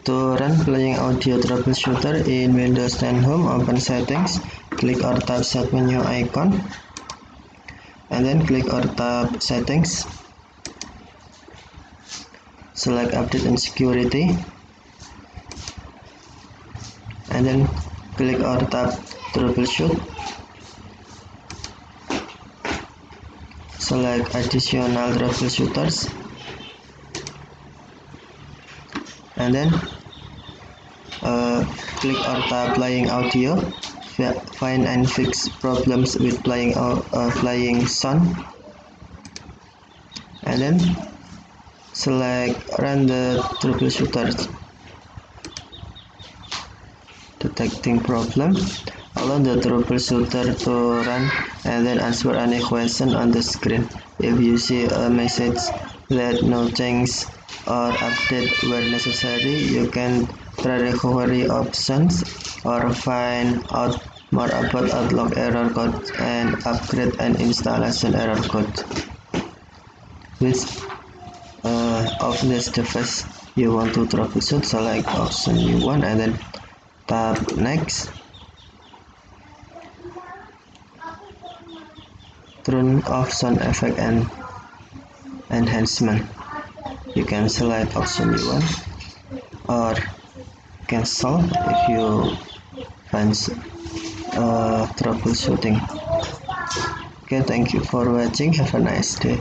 To run playing audio troubleshooter in Windows 10 Home, open Settings, click or tap Set menu icon, and then click or tap Settings. Select Update and Security, and then click or tap Troubleshoot. Select Additional Troubleshooters, and then click or tap Playing Audio. Find and fix problems with playing sound, and then select Run the troubleshooter. Detecting problem. Allow the troubleshooter to run and then answer any question on the screen. If you see a message that no changes or update were necessary, you can try recovery options or find out more about Outlook error code and upgrade and installation error code. Which of this device you want to troubleshoot? Select option you want and then tap Next. Turn off sound effect and enhancement. You can select option you want or cancel if you find troubleshooting. Okay, thank you for watching. Have a nice day.